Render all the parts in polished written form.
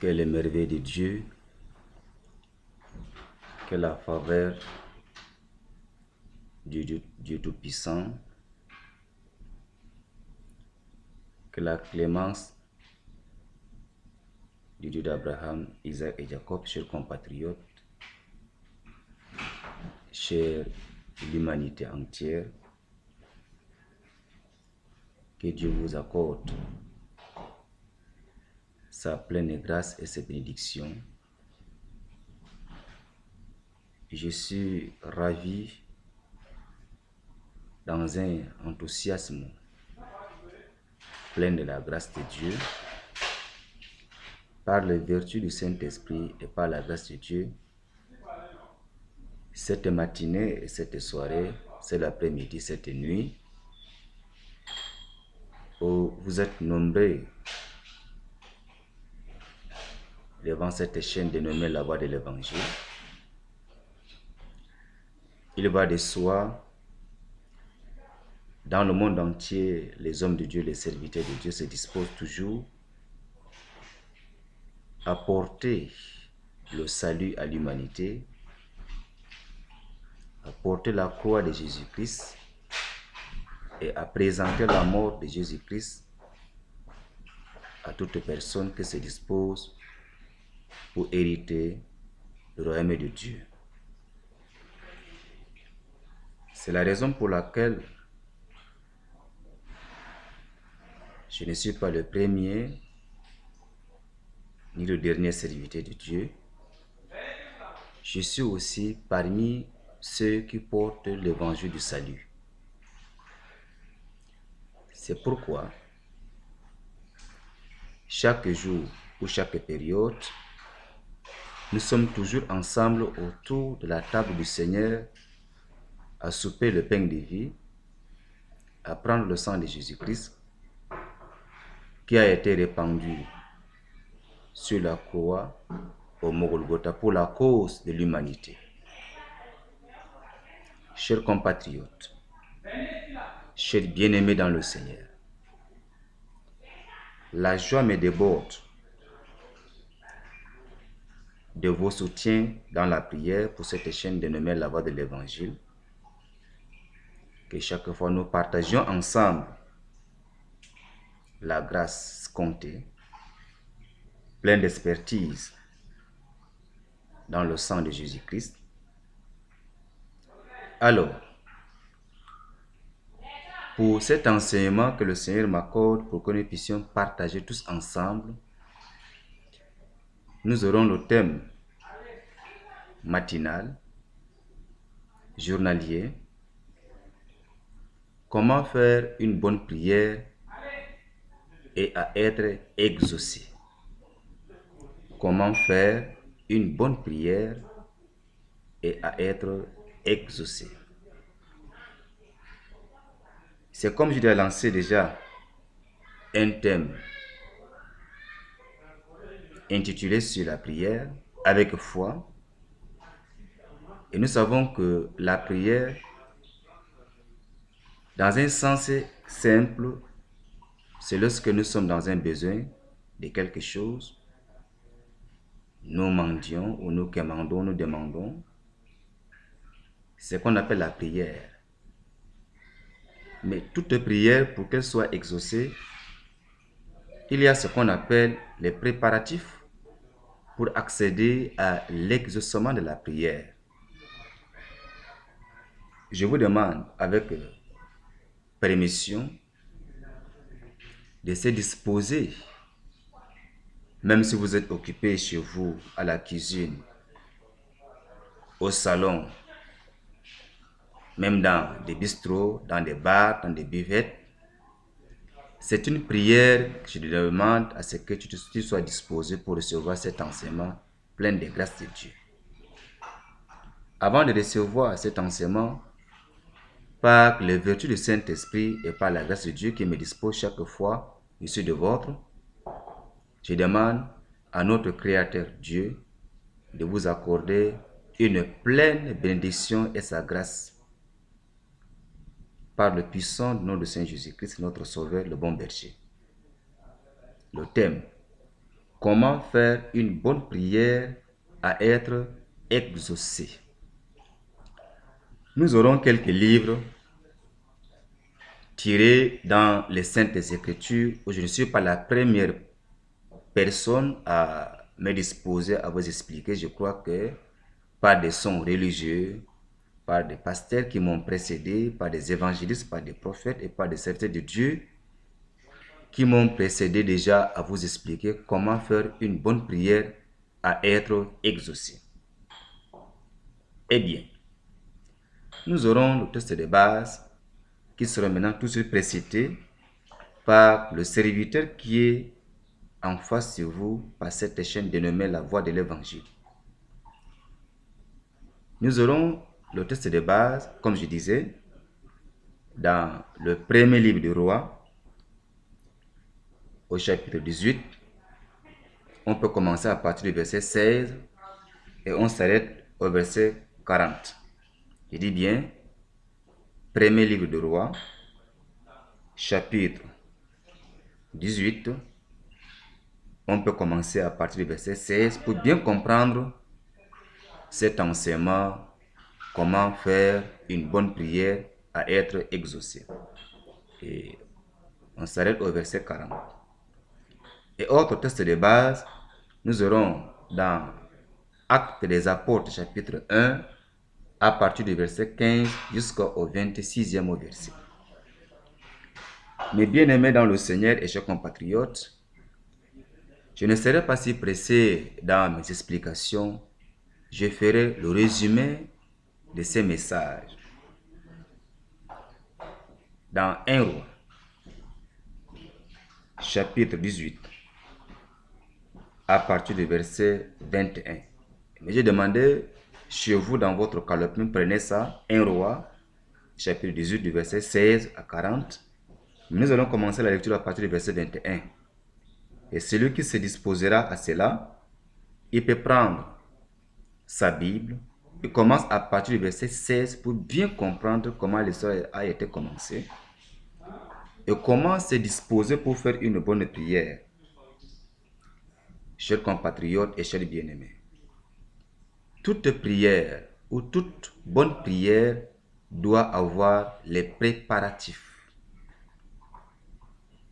Quelle est merveille de Dieu, que la faveur du Dieu Tout-Puissant, que la clémence du Dieu d'Abraham, Isaac et Jacob, chers compatriotes, chère l'humanité entière, que Dieu vous accorde sa pleine grâce et ses bénédictions. Je suis ravi dans un enthousiasme plein de la grâce de Dieu, par les vertus du Saint-Esprit et par la grâce de Dieu. Cette matinée et cette soirée, c'est l'après-midi, cette nuit, où vous êtes nombreux devant cette chaîne dénommée la voie de l'Évangile. Il va de soi, dans le monde entier, les hommes de Dieu, les serviteurs de Dieu se disposent toujours à porter le salut à l'humanité, à porter la croix de Jésus-Christ et à présenter la mort de Jésus-Christ à toute personne qui se dispose pour hériter le royaume de Dieu. C'est la raison pour laquelle je ne suis pas le premier ni le dernier serviteur de Dieu. Je suis aussi parmi ceux qui portent l'évangile du salut. C'est pourquoi chaque jour ou chaque période, nous sommes toujours ensemble autour de la table du Seigneur à souper le pain de vie, à prendre le sang de Jésus-Christ qui a été répandu sur la croix au mont Golgotha pour la cause de l'humanité. Chers compatriotes, chers bien-aimés dans le Seigneur, la joie me déborde de vos soutiens dans la prière pour cette chaîne dénommée la voie de l'Évangile. Que chaque fois nous partagions ensemble la grâce comptée, pleine d'expertise dans le sang de Jésus-Christ. Alors, pour cet enseignement que le Seigneur m'accorde pour que nous puissions partager tous ensemble, nous aurons le thème matinal, journalier, comment faire une bonne prière et à être exaucé. Comment faire une bonne prière et à être exaucé. C'est comme je l'ai lancé déjà un thème intitulé sur la prière avec foi. Et nous savons que la prière, dans un sens simple, c'est lorsque nous sommes dans un besoin de quelque chose, nous mendions ou nous commandons, nous demandons. C'est ce qu'on appelle la prière. Mais toute prière, pour qu'elle soit exaucée, il y a ce qu'on appelle les préparatifs pour accéder à l'exaucement de la prière. Je vous demande avec permission de se disposer, même si vous êtes occupé chez vous, à la cuisine, au salon, même dans des bistrots, dans des bars, dans des buvettes. C'est une prière que je te demande à ce que tu sois disposé pour recevoir cet enseignement plein de grâce de Dieu. Avant de recevoir cet enseignement, par les vertus du Saint-Esprit et par la grâce de Dieu qui me dispose chaque fois, je suis de vôtre, je demande à notre Créateur Dieu de vous accorder une pleine bénédiction et sa grâce par le puissant nom de Saint Jésus-Christ, notre Sauveur, le bon berger. Le thème, comment faire une bonne prière à être exaucée. Nous aurons quelques livres tirés dans les Saintes Écritures où je ne suis pas la première personne à me disposer à vous expliquer. Je crois que par des sons religieux, par des pasteurs qui m'ont précédé, par des évangélistes, par des prophètes et par des serviteurs de Dieu qui m'ont précédé déjà à vous expliquer comment faire une bonne prière à être exaucée. Eh bien, nous aurons le texte de base qui sera maintenant tout de suite précité par le serviteur qui est en face de vous par cette chaîne dénommée la voie de l'évangile. Nous aurons le texte de base, comme je disais, dans le premier livre du roi, au chapitre 18. On peut commencer à partir du verset 16 et on s'arrête au verset 40. Je dis bien, premier livre du roi, chapitre 18. On peut commencer à partir du verset 16 pour bien comprendre cet enseignement, comment faire une bonne prière à être exaucée. Et on s'arrête au verset 40. Et autre texte de base, nous aurons dans Actes des Apôtres, chapitre 1, à partir du verset 15 jusqu'au 26e verset. Mes bien-aimés dans le Seigneur et chers compatriotes, je ne serai pas si pressé dans mes explications. Je ferai le résumé de ces messages. Dans 1 Roi, chapitre 18, à partir du verset 21. Mais j'ai demandé chez vous dans votre calepin, prenez ça, 1 Roi, chapitre 18, du verset 16 à 40. Nous allons commencer la lecture à partir du verset 21. Et celui qui se disposera à cela, il peut prendre sa Bible et commence à partir du verset 16 pour bien comprendre comment l'histoire a été commencée et comment se disposer pour faire une bonne prière. Chers compatriotes et chers bien-aimés, toute prière ou toute bonne prière doit avoir les préparatifs.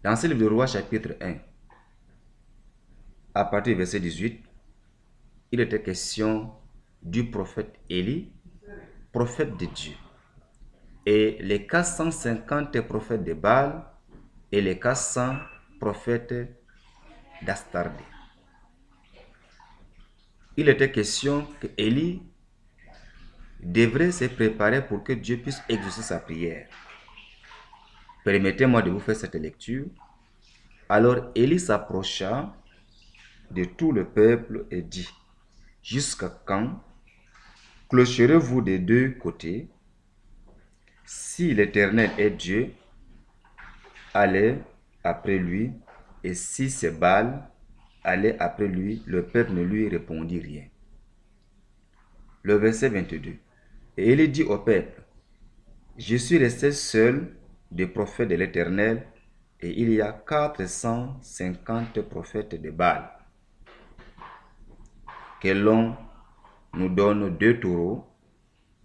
Dans ce livre de Roi chapitre 1, à partir du verset 18, il était question du prophète Élie, prophète de Dieu, et les 450 prophètes de Baal et les 400 prophètes d'Astardé. Il était question que Élie devrait se préparer pour que Dieu puisse exaucer sa prière. Permettez-moi de vous faire cette lecture. Alors Élie s'approcha de tout le peuple et dit, « Jusqu'à quand clocherez-vous des deux côtés? Si l'Éternel est Dieu, allez après lui, et si c'est Baal, allez après lui. » Le peuple ne lui répondit rien. Le verset 22. Et Élie dit au peuple, « Je suis resté seul des prophètes de l'Éternel, et il y a 450 prophètes de Baal. Que l'on nous donne 2 taureaux,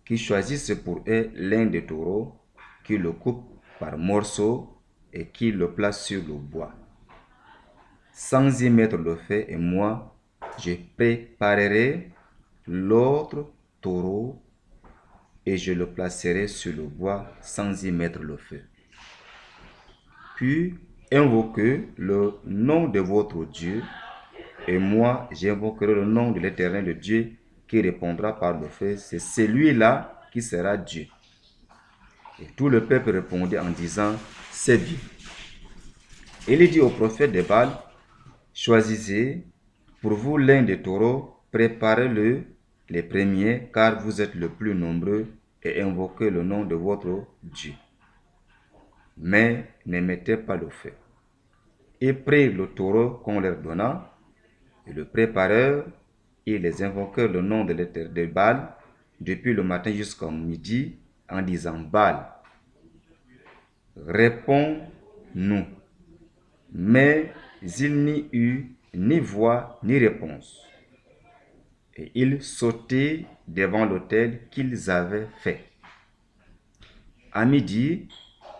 qui choisissent pour eux l'un des taureaux, qui le coupe par morceaux et qui le place sur le bois, sans y mettre le feu, et moi, je préparerai l'autre taureau et je le placerai sur le bois sans y mettre le feu. Puis invoquez le nom de votre Dieu, et moi j'invoquerai le nom de l'Éternel, le Dieu qui répondra par le feu. C'est celui-là qui sera Dieu. Et tout le peuple répondit en disant, c'est bien. Et il dit au prophète de Baal, choisissez pour vous l'un des taureaux, préparez-le les premiers, car vous êtes le plus nombreux, et invoquez le nom de votre Dieu. Mais ne mettez pas le feu. Et prirent le taureau qu'on leur donna, et le préparèrent, et les invoquèrent le nom de Baal depuis le matin jusqu'au midi, en disant, Baal, réponds-nous. Mais il n'y eut ni voix, ni réponse. Et ils sautaient devant l'autel qu'ils avaient fait. À midi,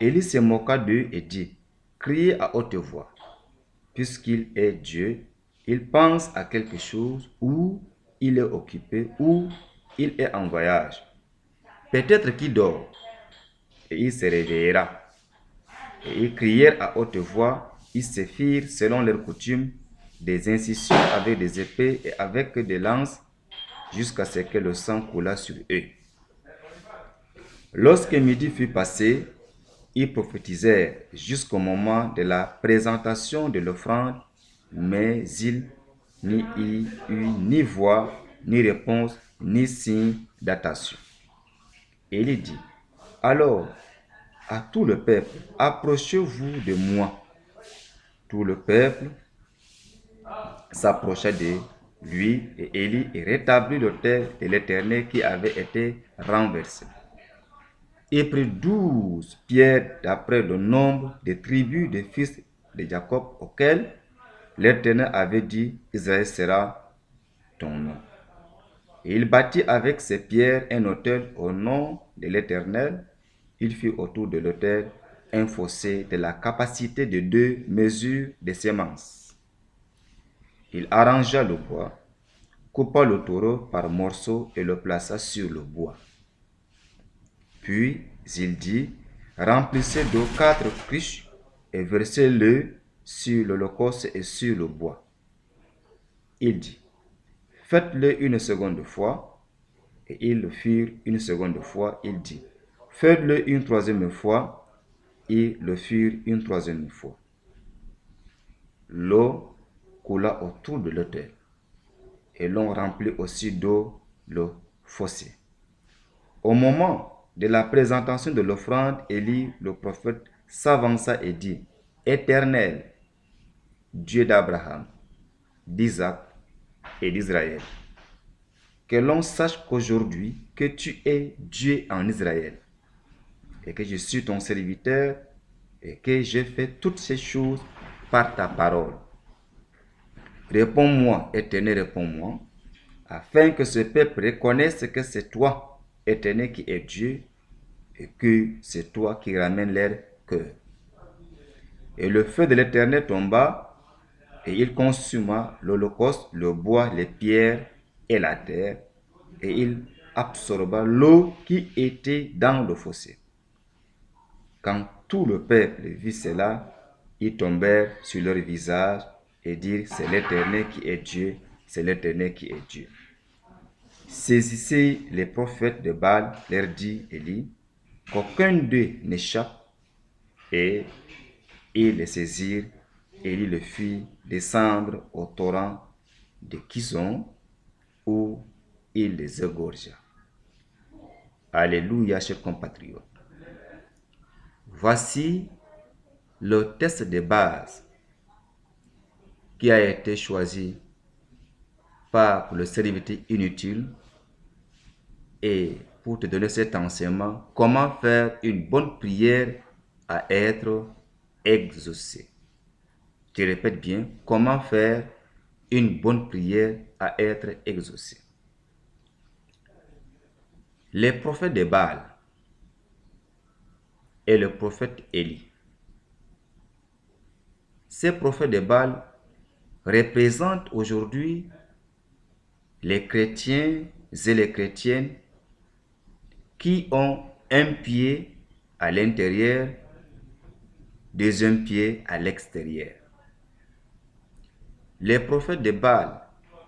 Élie se moqua d'eux et dit, « Criez à haute voix, puisqu'il est Dieu, il pense à quelque chose, ou il est occupé, ou il est en voyage. Peut-être qu'il dort, et il se réveillera. » Et ils crièrent à haute voix, ils se firent, selon leur coutume, des incisions avec des épées et avec des lances, jusqu'à ce que le sang coulât sur eux. Lorsque midi fut passé, ils prophétisèrent jusqu'au moment de la présentation de l'offrande, mais il n'y eut ni voix, ni réponse, ni signe d'attention. Élie dit, « Alors, à tout le peuple, approchez-vous de moi. » Tout le peuple s'approcha de lui et Élie rétablit l'autel de l'Éternel qui avait été renversé. Il prit 12 pierres d'après le nombre des tribus des fils de Jacob auxquels l'Éternel avait dit, Israël sera ton nom. Et il bâtit avec ces pierres un autel au nom de l'Éternel. Il fit autour de l'autel un fossé de la capacité de 2 mesures de semences. Il arrangea le bois, coupa le taureau par morceaux et le plaça sur le bois. Puis il dit, remplissez d'eau 4 cruches et versez-le sur l'holocauste et sur le bois. Il dit, faites-le une seconde fois. Et ils le firent une seconde fois. Il dit, faites-le une troisième fois. Ils le firent une troisième fois. L'eau coula autour de l'autel, et l'on remplit aussi d'eau le fossé. Au moment de la présentation de l'offrande, Élie, le prophète, s'avança et dit, Éternel, Dieu d'Abraham, d'Isaac et d'Israël, que l'on sache qu'aujourd'hui que tu es Dieu en Israël, et que je suis ton serviteur, et que j'ai fait toutes ces choses par ta parole. Réponds-moi, Éternel, réponds-moi, afin que ce peuple reconnaisse que c'est toi, Éternel, qui es Dieu, et que c'est toi qui ramènes leur cœur. Et le feu de l'Éternel tomba, et il consuma l'holocauste, le bois, les pierres et la terre, et il absorba l'eau qui était dans le fossé. Quand tout le peuple vit cela, ils tombèrent sur leur visage et dirent, c'est l'Éternel qui est Dieu, c'est l'Éternel qui est Dieu. Saisissez les prophètes de Baal, leur dit Élie, qu'aucun d'eux n'échappe, et ils les saisirent, et il le fit descendre au torrent de Kison, où il les égorgea. Alléluia, chers compatriotes. Voici le test de base qui a été choisi par le serviteur inutile et pour te donner cet enseignement, comment faire une bonne prière à être exaucée. Je répète bien, comment faire une bonne prière à être exaucée. Les prophètes de Baal et le prophète Élie. Ces prophètes de Baal représentent aujourd'hui les chrétiens et les chrétiennes qui ont un pied à l'intérieur, deuxième pied à l'extérieur. Les prophètes de Baal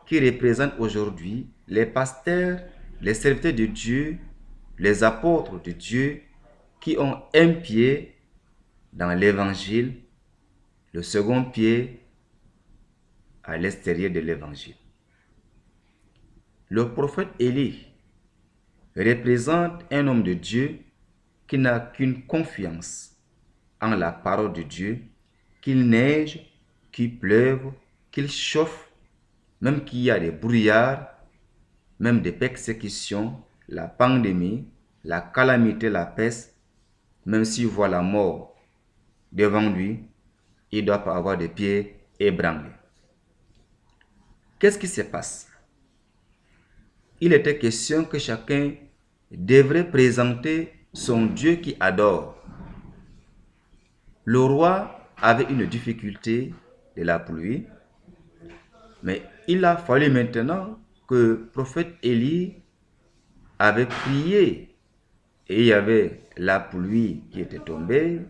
qui représentent aujourd'hui les pasteurs, les serviteurs de Dieu, les apôtres de Dieu qui ont un pied dans l'évangile, le second pied à l'extérieur de l'évangile. Le prophète Élie représente un homme de Dieu qui n'a qu'une confiance en la parole de Dieu, qu'il neige, qu'il pleuve, qu'il chauffe, même qu'il y a des brouillards, même des persécutions, la pandémie, la calamité, la peste, même s'il voit la mort devant lui, il ne doit pas avoir des pieds ébranlés. qu'est-ce qui se passe? Il était question que chacun devrait présenter son Dieu qui adore. Le roi avait une difficulté de la pluie, mais il a fallu maintenant que le prophète Élie avait prié et il y avait la pluie qui était tombée.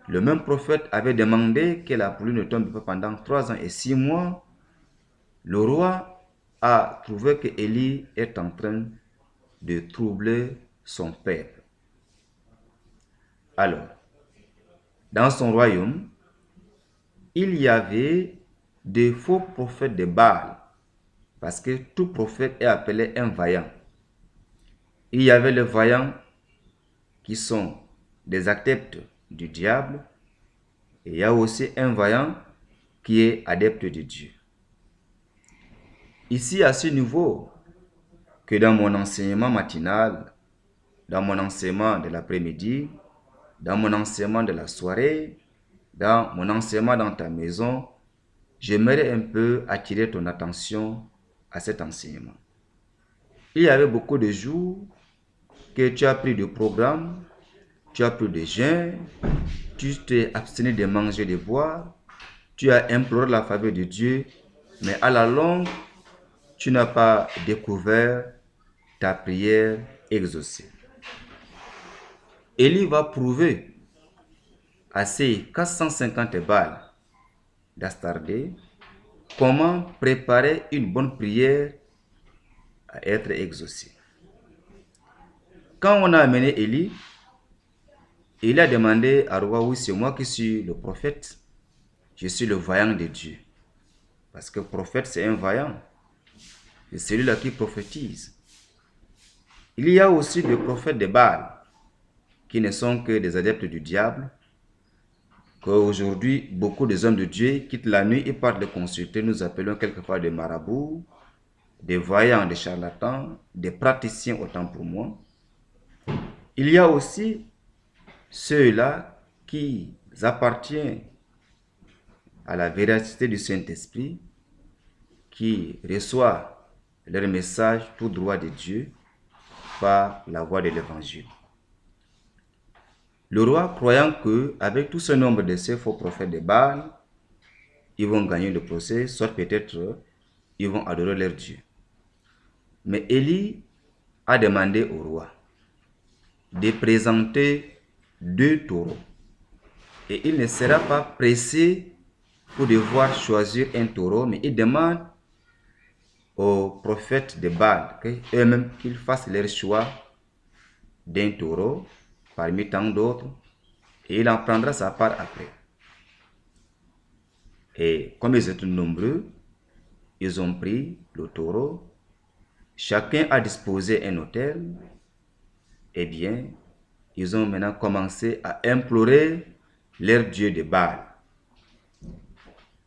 Le même prophète avait demandé que la pluie ne tombe pas pendant 3 ans et 6 mois. Le roi a trouvé que Élie est en train de troubler son peuple. Alors, dans son royaume, il y avait des faux prophètes de Baal, parce que tout prophète est appelé un vaillant. Il y avait les vaillants qui sont des adeptes du diable, et il y a aussi un vaillant qui est adepte de Dieu. Ici, à ce niveau, que dans mon enseignement matinal, dans mon enseignement de l'après-midi, dans mon enseignement de la soirée, dans mon enseignement dans ta maison, j'aimerais un peu attirer ton attention à cet enseignement. Il y avait beaucoup de jours que tu as pris de programme, tu as pris de jeûne, tu t'es abstenu de manger, de boire, tu as imploré la faveur de Dieu, mais à la longue, tu n'as pas découvert ta prière exaucée. Élie va prouver à ces 450 balles d'Astardé comment préparer une bonne prière à être exaucée. Quand on a amené Élie, il a demandé à roi, oui, c'est moi qui suis le prophète, je suis le vaillant de Dieu. Parce que le prophète, c'est un vaillant. C'est celui-là qui prophétise. Il y a aussi des prophètes de Baal, qui ne sont que des adeptes du diable, qu'aujourd'hui, beaucoup des hommes de Dieu quittent la nuit et partent les consulter. Nous appelons quelquefois des marabouts, des voyants, des charlatans, des praticiens autant pour moi. Il y a aussi ceux-là qui appartiennent à la véracité du Saint-Esprit, qui reçoivent leur message tout droit de Dieu par la voie de l'Évangile. Le roi, croyant que avec tout ce nombre de ces faux prophètes de Baal, ils vont gagner le procès, soit peut-être ils vont adorer leur Dieu. Mais Élie a demandé au roi de présenter 2 taureaux. Et il ne sera pas pressé pour devoir choisir un taureau, mais il demande aux prophètes de Baal qu'eux-mêmes qu'ils fassent leur choix d'un taureau parmi tant d'autres, et il en prendra sa part après. Et comme ils étaient nombreux, ils ont pris le taureau, chacun a disposé un autel, et bien, ils ont maintenant commencé à implorer leur Dieu de Baal.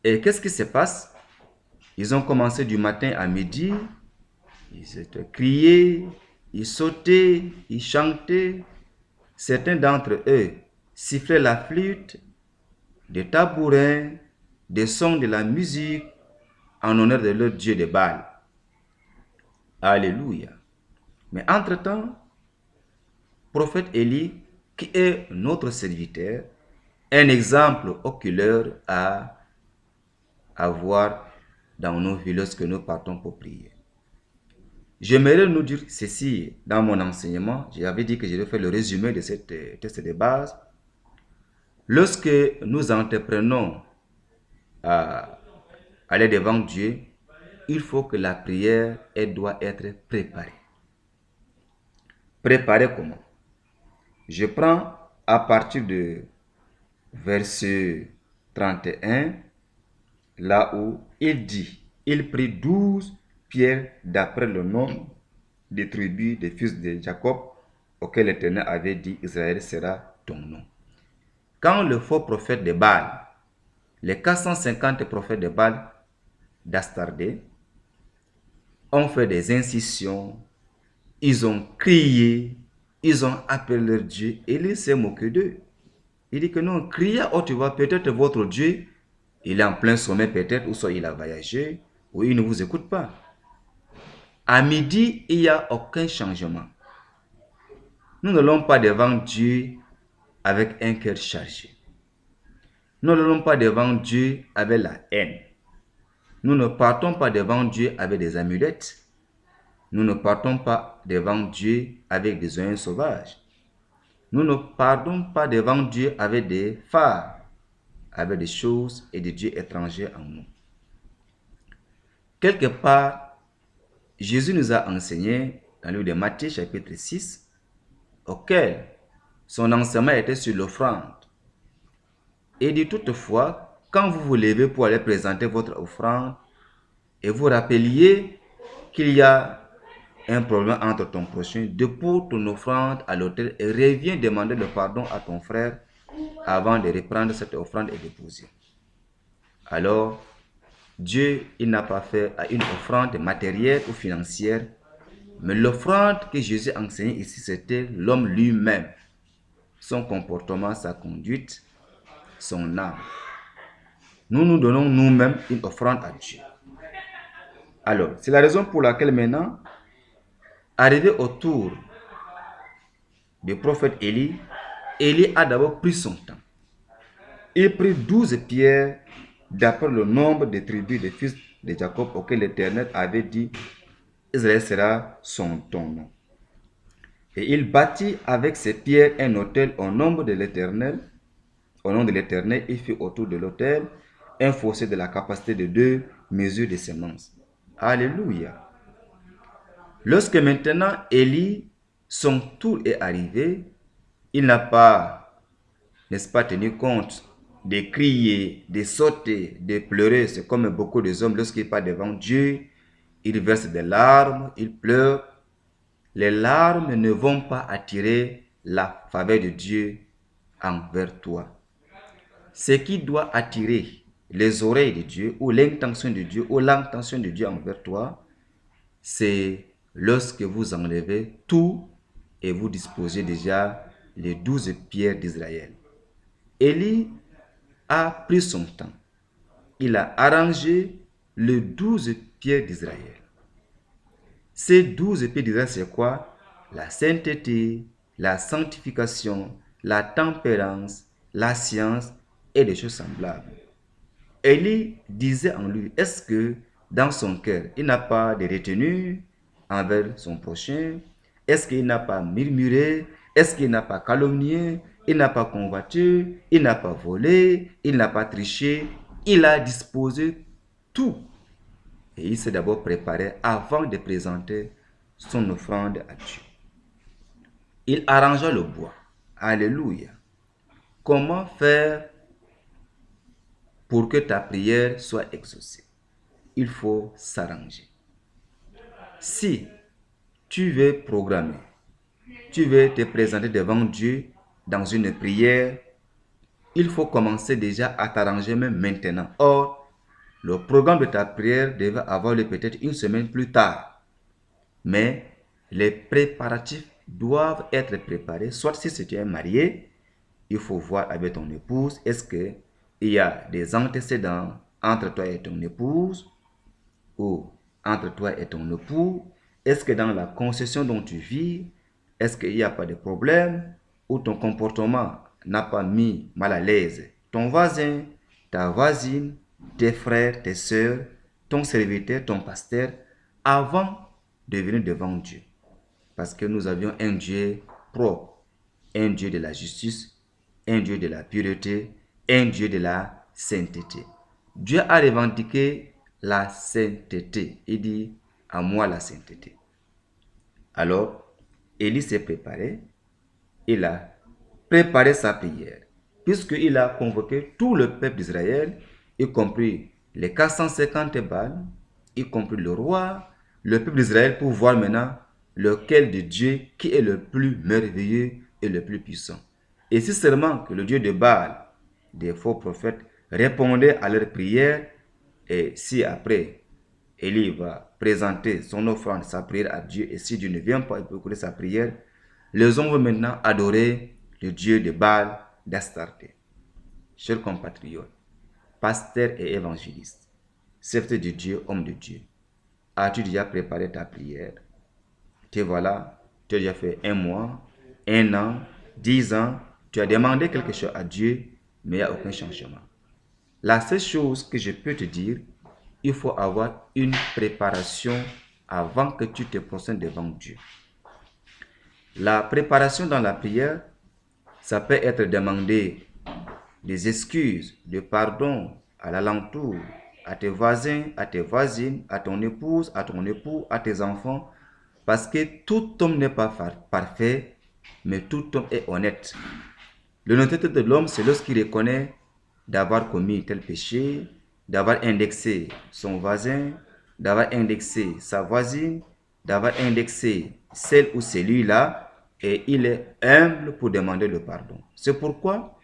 Et qu'est-ce qui se passe? Ils ont commencé du matin à midi, ils criaient, ils sautaient, ils chantaient. Certains d'entre eux sifflaient la flûte, des tabourins, des sons de la musique en honneur de leur Dieu de Baal. Alléluia. Mais entre-temps, prophète Élie, qui est notre serviteur, un exemple oculaire à avoir dans nos vies lorsque nous partons pour prier. J'aimerais nous dire ceci dans mon enseignement. J'avais dit que je vais faire le résumé de cette test de base. Lorsque nous entreprenons à aller devant Dieu, il faut que la prière, elle doit être préparée. Préparée comment? Je prends à partir de verset 31, là où il dit, il prit 12 pierres d'après le nom des tribus des fils de Jacob, auquel l'Éternel avait dit, Israël sera ton nom. Quand le faux prophète de Baal, les 450 prophètes de Baal d'Astardé, ont fait des incisions, ils ont crié, ils ont appelé leur Dieu, et il s'est moqué d'eux. Il dit que non, criez à haute voix, peut-être votre Dieu, il est en plein sommeil peut-être, ou soit il a voyagé, ou il ne vous écoute pas. À midi, il n'y a aucun changement. Nous n'allons pas devant Dieu avec un cœur chargé. Nous n'allons pas devant Dieu avec la haine. Nous ne partons pas devant Dieu avec des amulettes. Nous ne partons pas devant Dieu avec des oignons sauvages. Nous ne partons pas devant Dieu avec des phares, avec des choses et des dieux étrangers en nous. Quelque part, Jésus nous a enseigné dans le livre de Matthieu chapitre 6, auquel son enseignement était sur l'offrande. Et dit toutefois, quand vous vous levez pour aller présenter votre offrande, et vous rappeliez qu'il y a un problème entre ton prochain, dépose ton offrande à l'autel et reviens demander le pardon à ton frère avant de reprendre cette offrande et déposer. Alors, Dieu, il n'a pas fait une offrande matérielle ou financière, mais l'offrande que Jésus a enseignée ici, c'était l'homme lui-même, son comportement, sa conduite, son âme. Nous nous donnons nous-mêmes une offrande à Dieu. Alors, c'est la raison pour laquelle maintenant, arrivé au tour du prophète Élie, Élie a d'abord pris son temps. Il prit 12 pierres d'après le nombre de tribus des fils de Jacob auxquels l'Éternel avait dit, Israël sera ton nom. Et il bâtit avec ces pierres un autel au nom de l'Éternel. Au nom de l'Éternel, il fit autour de l'autel un fossé de la capacité de 2 mesures de semences. Alléluia. Lorsque maintenant Élie, son tour est arrivé, il n'a pas, n'est-ce pas, tenu compte de crier, de sauter, de pleurer. C'est comme beaucoup de hommes, lorsqu'ils partent devant Dieu, ils versent des larmes, ils pleurent. Les larmes ne vont pas attirer la faveur de Dieu envers toi. Ce qui doit attirer les oreilles de Dieu ou l'intention de Dieu ou l'intention de Dieu envers toi, c'est lorsque vous enlevez tout et vous disposez déjà les 12 pierres d'Israël. Élie a pris son temps. Il a arrangé les 12 pierres d'Israël. Ces 12 pierres d'Israël, c'est quoi? La sainteté, la sanctification, la tempérance, la science et des choses semblables. Élie disait en lui, est-ce que dans son cœur, il n'a pas de retenue envers son prochain? Est-ce qu'il n'a pas murmuré? Est-ce qu'il n'a pas calomnié? Il n'a pas convoité? Il n'a pas volé? Il n'a pas triché? Il a disposé tout. Et il s'est d'abord préparé avant de présenter son offrande à Dieu. Il arrangea le bois. Alléluia. Comment faire pour que ta prière soit exaucée? Il faut s'arranger. Si tu veux programmer, tu veux te présenter devant Dieu dans une prière, il faut commencer déjà à t'arranger même maintenant. Or, le programme de ta prière devait avoir lieu peut-être une semaine plus tard. Mais les préparatifs doivent être préparés. Soit si tu es marié, il faut voir avec ton épouse, est-ce qu'il y a des antécédents entre toi et ton épouse ou entre toi et ton époux? Est-ce que dans la concession dont tu vis, est-ce qu'il n'y a pas de problème ou ton comportement n'a pas mis mal à l'aise ton voisin, ta voisine, tes frères, tes sœurs, ton serviteur, ton pasteur, avant de venir devant Dieu? Parce que nous avions un Dieu propre, un Dieu de la justice, un Dieu de la pureté, un Dieu de la sainteté. Dieu a revendiqué la sainteté. Il dit, à moi la sainteté. Alors, Élie s'est préparé. Il a préparé sa prière. Puisqu'il a convoqué tout le peuple d'Israël, y compris les 450 Baals, y compris le roi, le peuple d'Israël, pour voir maintenant lequel de Dieu qui est le plus merveilleux et le plus puissant. Et si seulement que le Dieu de Baal, des faux prophètes, répondait à leurs prières, et si après Élie va présenter son offrande, sa prière à Dieu, et si Dieu ne vient pas écouter sa prière, les hommes vont maintenant adorer le Dieu de Baal d'Astarté. Chers compatriotes, pasteurs et évangélistes, serviteur de Dieu, homme de Dieu, as-tu déjà préparé ta prière? Te voilà, tu as déjà fait 1 mois, 1 an, 10 ans, tu as demandé quelque chose à Dieu, mais il n'y a aucun changement. La seule chose que je peux te dire, il faut avoir une préparation avant que tu te prosternes devant Dieu. La préparation dans la prière, ça peut être demander des excuses, de pardon à l'alentour, à tes voisins, à tes voisines, à ton épouse, à ton époux, à tes enfants, parce que tout homme n'est pas parfait, mais tout homme est honnête. L'honnêteté de l'homme, c'est lorsqu'il reconnaît d'avoir commis tel péché, d'avoir indexé son voisin, d'avoir indexé sa voisine, d'avoir indexé celle ou celui-là, et il est humble pour demander le pardon. C'est pourquoi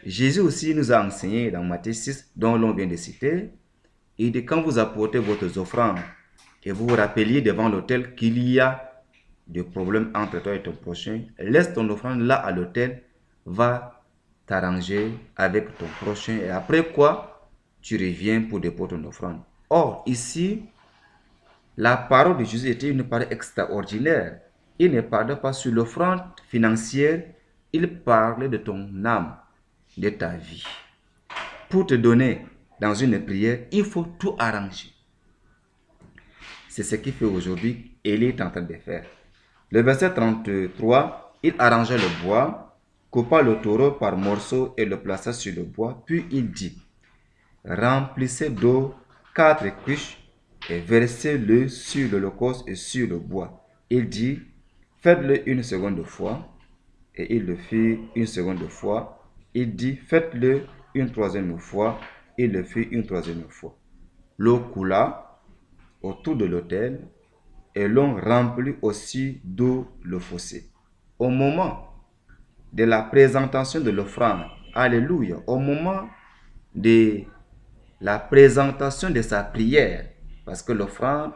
Jésus aussi nous a enseigné dans Matthieu 6, dont l'on vient de citer, il dit quand vous apportez votre offrande et vous vous rappeliez devant l'autel qu'il y a des problèmes entre toi et ton prochain, laisse ton offrande là à l'autel, va t'arranger avec ton prochain et après quoi, tu reviens pour déposer ton offrande. Or, ici, la parole de Jésus était une parole extraordinaire. Il ne parlait pas sur l'offrande financière, il parlait de ton âme, de ta vie. Pour te donner dans une prière, il faut tout arranger. C'est ce qu'il fait aujourd'hui et il est en train de faire. Le verset 33, il arrangea le bois, coupa le taureau par morceaux et le plaça sur le bois, puis il dit, remplissez d'eau 4 cruches et versez-le sur l'holocauste et sur le bois. Il dit, faites-le une seconde fois, et il le fit une seconde fois. Il dit, faites-le une troisième fois, il le fit une troisième fois. L'eau coula autour de l'autel, et l'on remplit aussi d'eau le fossé. Au moment de la présentation de l'offrande, alléluia, au moment de la présentation de sa prière, parce que l'offrande,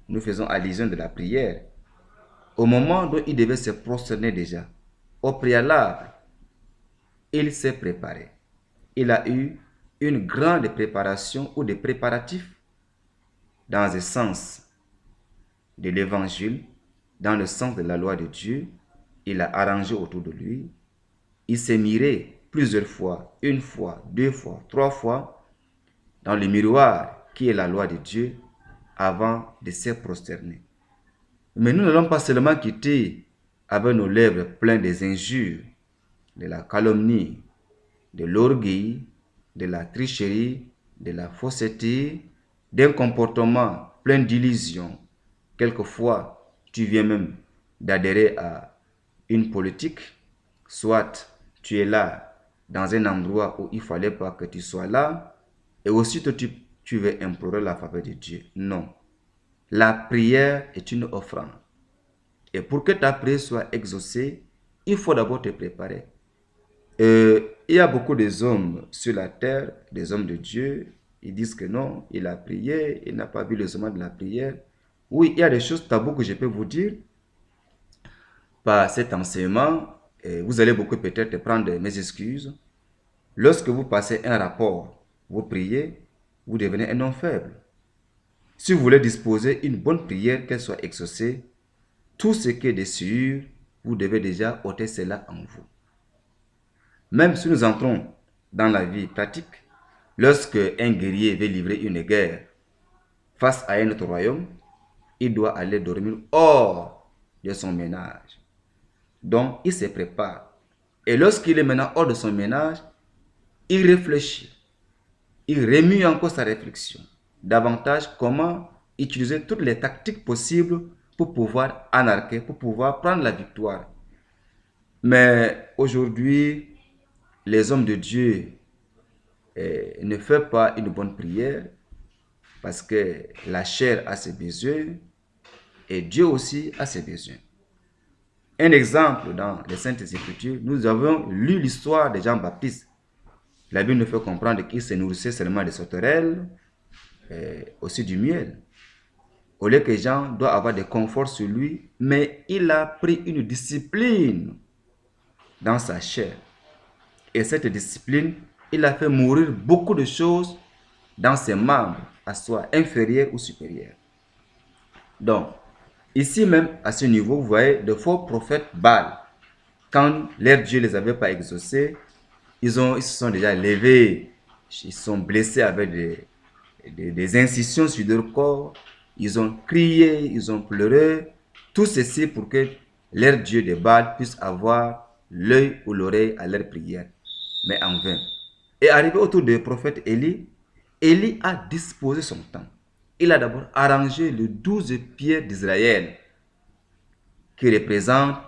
nous faisons allusion de la prière, au moment où il devait se prosterner déjà, au préalable, il s'est préparé. Il a eu une grande préparation ou des préparatifs dans le sens de l'évangile, dans le sens de la loi de Dieu. Il a arrangé autour de lui. Il s'est miré plusieurs fois, 1 fois, 2 fois, 3 fois, dans le miroir qui est la loi de Dieu avant de se prosterner. Mais nous n'allons pas seulement quitter avec nos lèvres pleines des injures, de la calomnie, de l'orgueil, de la tricherie, de la fausseté, d'un comportement plein d'illusions. Quelquefois, tu viens même d'adhérer à une politique, soit tu es là dans un endroit où il ne fallait pas que tu sois là, et aussitôt tu veux implorer la faveur de Dieu. Non. La prière est une offrande. Et pour que ta prière soit exaucée, il faut d'abord te préparer. Il y a beaucoup d'hommes sur la terre, des hommes de Dieu, ils disent que non, il a prié, il n'a pas vu le sommet de la prière. Oui, il y a des choses taboues que je peux vous dire par cet enseignement. Et vous allez beaucoup peut-être prendre mes excuses. Lorsque vous passez un rapport, vous priez, vous devenez un homme faible. Si vous voulez disposer une bonne prière, qu'elle soit exaucée, tout ce qui est de sûr, vous devez déjà ôter cela en vous. Même si nous entrons dans la vie pratique, lorsque un guerrier veut livrer une guerre face à un autre royaume, il doit aller dormir hors de son ménage. Donc, il se prépare. Et lorsqu'il est maintenant hors de son ménage, il réfléchit. Il remue encore sa réflexion. Davantage, comment utiliser toutes les tactiques possibles pour pouvoir anarquer, pour pouvoir prendre la victoire. Mais aujourd'hui, les hommes de Dieu ne font pas une bonne prière parce que la chair a ses besoins et Dieu aussi a ses besoins. Un exemple dans les Saintes Écritures, nous avons lu l'histoire de Jean-Baptiste. La Bible nous fait comprendre qu'il se nourrissait seulement des sauterelles et aussi du miel. Au lieu que Jean doit avoir des conforts sur lui, mais il a pris une discipline dans sa chair. Et cette discipline, il a fait mourir beaucoup de choses dans ses membres. soit inférieur ou supérieur. Donc, ici même, à ce niveau, vous voyez, de faux prophètes Baal, quand leur Dieu ne les avait pas exaucés, ils se sont déjà levés, ils sont blessés avec des incisions sur leur corps, ils ont crié, ils ont pleuré, tout ceci pour que leur Dieu de Baal puisse avoir l'œil ou l'oreille à leur prière, mais en vain. Et arrivé autour du prophète Élie, Élie a disposé son temps. Il a d'abord arrangé les 12 pierres d'Israël, qui représentent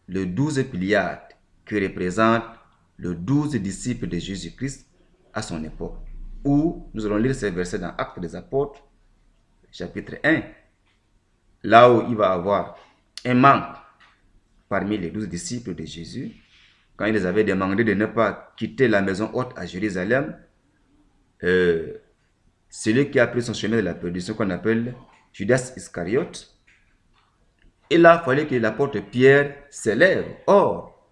les 12 piliers, qui représentent les 12 disciples de Jésus-Christ à son époque. Où nous allons lire ces versets dans Actes des Apôtres, chapitre 1, là où il va y avoir un manque parmi les 12 disciples de Jésus, quand il les avait demandé de ne pas quitter la maison haute à Jérusalem, celui qui a pris son chemin de la perdition, qu'on appelle Judas Iscariote, il a fallu que l'apôtre Pierre s'élève. Or,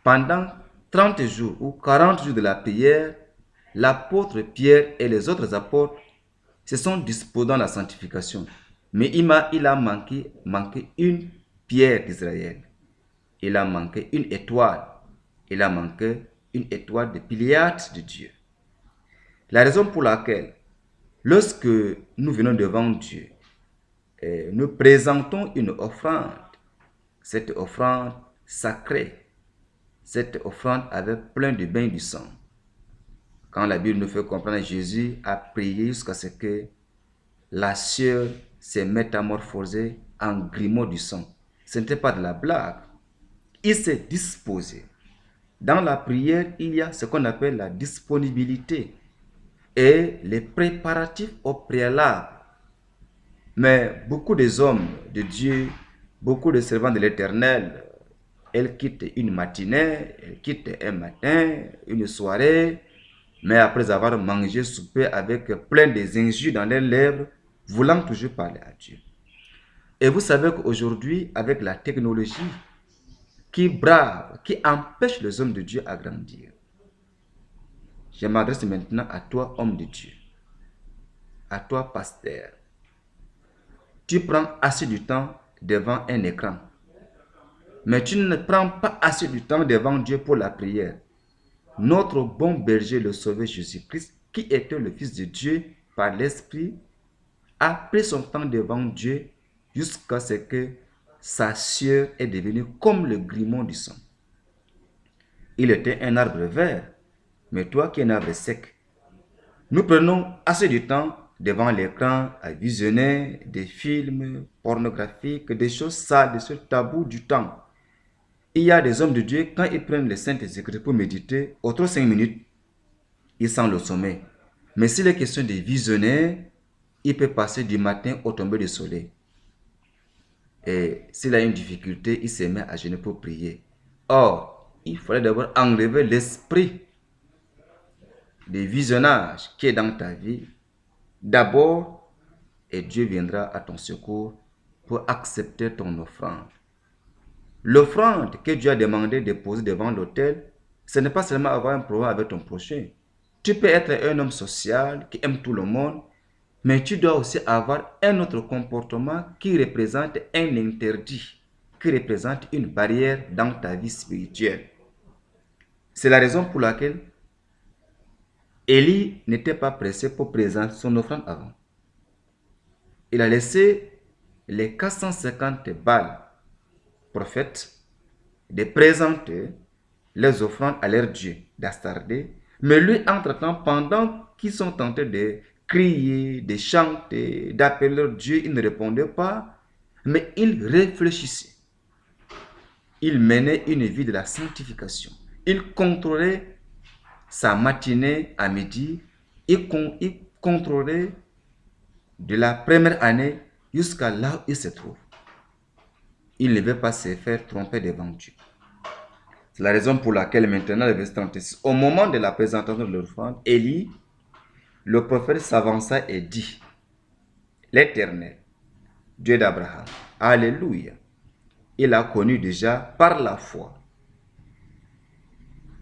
pendant 30 jours ou 40 jours de la prière, l'apôtre Pierre et les autres apôtres se sont disposés dans la sanctification. Mais il a manqué une pierre d'Israël. Il a manqué une étoile. Il a manqué une étoile de piliers de Dieu. La raison pour laquelle, lorsque nous venons devant Dieu, nous présentons une offrande, cette offrande sacrée, cette offrande avec plein de bains du sang. Quand la Bible nous fait comprendre, Jésus a prié jusqu'à ce que la sueur s'est métamorphosée en grumeaux du sang. Ce n'était pas de la blague. Il s'est disposé. Dans la prière, il y a ce qu'on appelle la disponibilité et les préparatifs au préalable. Mais beaucoup des hommes de Dieu, beaucoup de servants de l'Éternel, elles quittent une matinée, elles quittent un matin, une soirée, mais après avoir mangé, soupé avec plein des injures dans leurs lèvres, voulant toujours parler à Dieu. Et vous savez qu'aujourd'hui, avec la technologie qui brave, qui empêche les hommes de Dieu à grandir, je m'adresse maintenant à toi, homme de Dieu, à toi, pasteur. Tu prends assez du temps devant un écran, mais tu ne prends pas assez du temps devant Dieu pour la prière. Notre bon berger, le Sauveur Jésus-Christ, qui était le Fils de Dieu par l'Esprit, a pris son temps devant Dieu jusqu'à ce que sa sueur est devenue comme le grimon du sang. Il était un arbre vert, mais toi qui es un arbre sec. Nous prenons assez de temps devant l'écran à visionner des films pornographiques, des choses sales, des choses tabous du temps. Il y a des hommes de Dieu, quand ils prennent les Saintes Écritures pour méditer, autour de 5 minutes, ils sentent le sommeil. Mais s'il est question de visionner, il peut passer du matin au tomber du soleil. Et s'il a une difficulté, il se met à genoux pour prier. Or, il fallait d'abord enlever l'esprit de visionnage qui est dans ta vie. D'abord, et Dieu viendra à ton secours pour accepter ton offrande. L'offrande que Dieu a demandé de poser devant l'autel, ce n'est pas seulement avoir un problème avec ton prochain. Tu peux être un homme social qui aime tout le monde, mais tu dois aussi avoir un autre comportement qui représente un interdit, qui représente une barrière dans ta vie spirituelle. C'est la raison pour laquelle Élie n'était pas pressé pour présenter son offrande avant. Il a laissé les 450 Baals, prophètes, de présenter les offrandes à leur Dieu, d'Astardé. Mais lui, entre-temps, pendant qu'ils sont tentés de crier, de chanter, d'appeler leur Dieu, il ne répondait pas, mais il réfléchissait. Il menait une vie de la sanctification. Il contrôlait sa matinée à midi. Il contrôlait de la première année jusqu'à là où il se trouve. Il ne veut pas se faire tromper devant Dieu. C'est la raison pour laquelle maintenant, le verset 36, au moment de la présentation de l'offrande, Élie, le prophète, s'avança et dit, l'Éternel, Dieu d'Abraham, alléluia, il a connu déjà par la foi.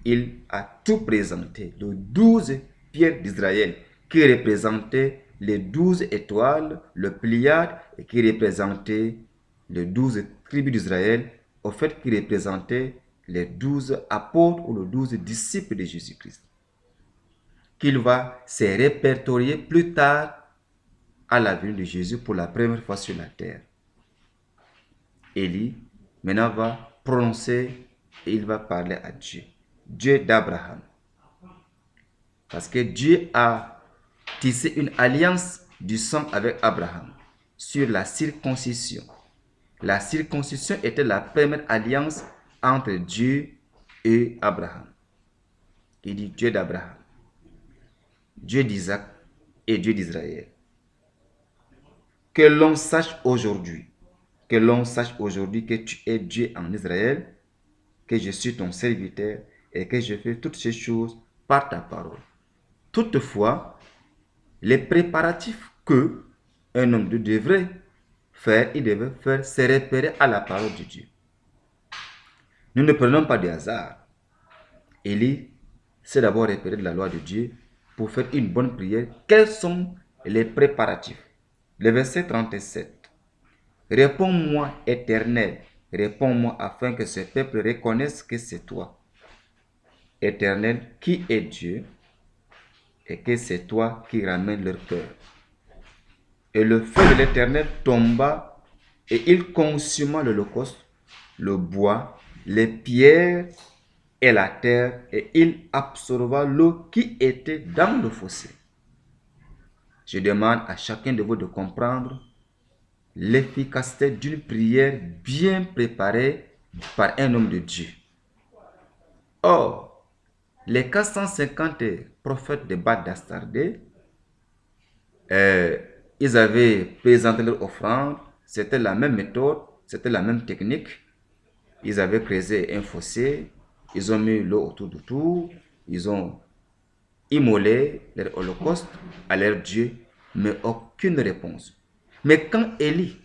Il a tout présenté, les 12 pierres d'Israël qui représentaient les 12 étoiles, le Pléiade, qui représentait les 12 tribus d'Israël, au fait qui représentait les 12 apôtres ou les 12 disciples de Jésus-Christ, qu'il va se répertorier plus tard à la venue de Jésus pour la première fois sur la terre. Élie maintenant va prononcer et il va parler à Dieu, Dieu d'Abraham. Parce que Dieu a tissé une alliance du sang avec Abraham sur la circoncision. La circoncision était la première alliance entre Dieu et Abraham. Il dit Dieu d'Abraham, Dieu d'Isaac et Dieu d'Israël. Que l'on sache aujourd'hui, que tu es Dieu en Israël, que je suis ton serviteur et que je fais toutes ces choses par ta parole. Toutefois, les préparatifs que un homme devrait faire, il devait faire, se référer à la parole de Dieu. Nous ne prenons pas de hasard. Élie s'est d'abord référé de la loi de Dieu pour faire une bonne prière. Quels sont les préparatifs? Le verset 37. Réponds-moi, Éternel, réponds-moi afin que ce peuple reconnaisse que c'est toi, Éternel, qui est Dieu, et que c'est toi qui ramènes leur cœur. Et le feu de l'Éternel tomba, et il consuma l'holocauste, le bois, les pierres et la terre, et il absorba l'eau qui était dans le fossé. Je demande à chacun de vous de comprendre l'efficacité d'une prière bien préparée par un homme de Dieu. Or, les 450 prophètes de Baal d'Astardé, ils avaient présenté leur offrande, c'était la même méthode, c'était la même technique. Ils avaient creusé un fossé, ils ont mis l'eau autour du tout, ils ont immolé leur holocauste à leur Dieu, mais aucune réponse. Mais quand Élie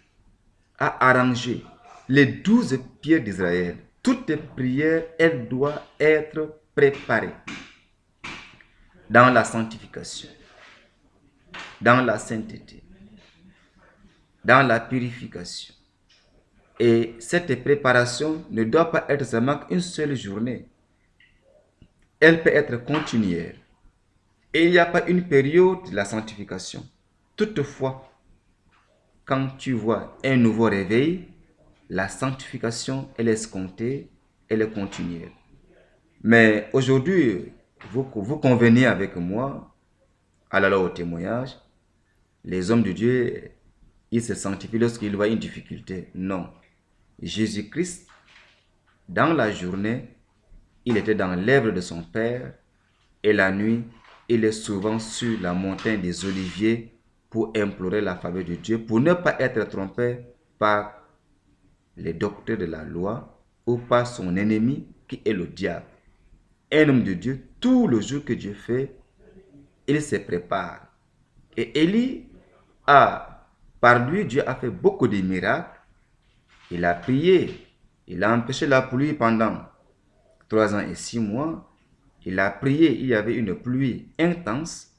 a arrangé les 12 pierres d'Israël, toutes les prières, elles doivent être préparées dans la sanctification, dans la sainteté, dans la purification. Et cette préparation ne doit pas être seulement une seule journée. Elle peut être continuelle. Et il n'y a pas une période de la sanctification. Toutefois, quand tu vois un nouveau réveil, la sanctification, elle est escomptée, elle est continuelle. Mais aujourd'hui, vous convenez avec moi, à la loi au témoignage, les hommes de Dieu, ils se sanctifient lorsqu'ils voient une difficulté. Non. Jésus-Christ, dans la journée, il était dans l'œuvre de son Père, et la nuit, il est souvent sur la montagne des Oliviers pour implorer la faveur de Dieu, pour ne pas être trompé par les docteurs de la loi ou par son ennemi qui est le diable. Un homme de Dieu, tout le jour que Dieu fait, il se prépare. Et Élie par lui, Dieu a fait beaucoup de miracles. Il a prié, il a empêché la pluie pendant 3 ans et 6 mois. Il a prié, il y avait une pluie intense.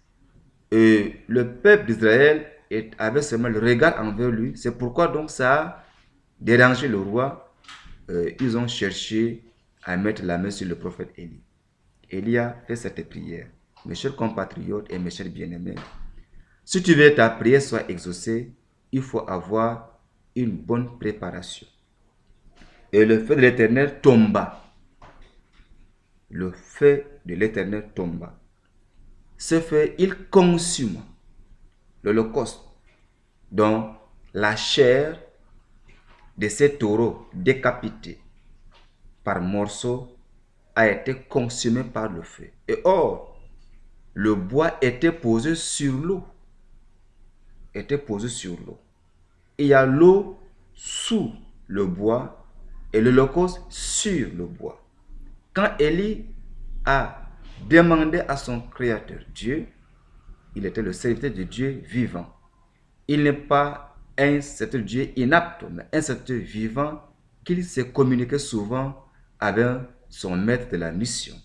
Et le peuple d'Israël avait seulement le regard envers lui. C'est pourquoi donc ça a dérangé le roi. Ils ont cherché à mettre la main sur le prophète Élie. Élie a fait cette prière. Mes chers compatriotes et mes chers bien-aimés, si tu veux que ta prière soit exaucée, il faut avoir une bonne préparation. Et le feu de l'Éternel tomba. Le feu de l'Éternel tomba. Ce feu, il consume l'holocauste, dont la chair de ces taureaux décapités par morceaux a été consumée par le feu. Et or, le bois était posé sur l'eau. Il y a l'eau sous le bois et l'holocauste sur le bois. Quand Élie a demandé à son Créateur Dieu, il était le serviteur de Dieu vivant. Il n'est pas un serviteur de Dieu inapte, mais un serviteur vivant qu'il s'est communiqué souvent avec son maître de la mission.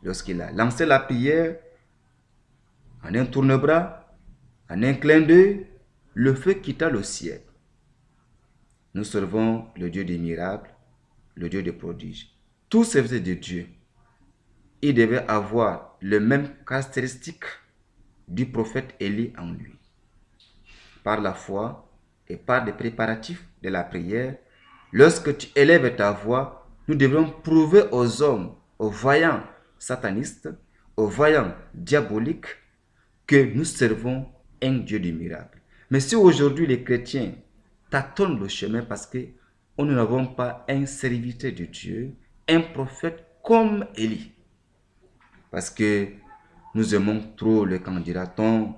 Lorsqu'il a lancé la prière, en un tourne-bras, En un clin d'œil, le feu quitta le ciel. Nous servons le Dieu des miracles, le Dieu des prodiges. Tous serviteurs de Dieu, ils devaient avoir les mêmes caractéristiques du prophète Élie en lui. Par la foi et par des préparatifs de la prière, lorsque tu élèves ta voix, nous devons prouver aux hommes, aux voyants satanistes, aux voyants diaboliques, que nous servons un Dieu du miracle. Mais si aujourd'hui les chrétiens tâtonnent le chemin parce que nous n'avons pas un serviteur de Dieu, un prophète comme Élie, parce que nous aimons trop le candidaton,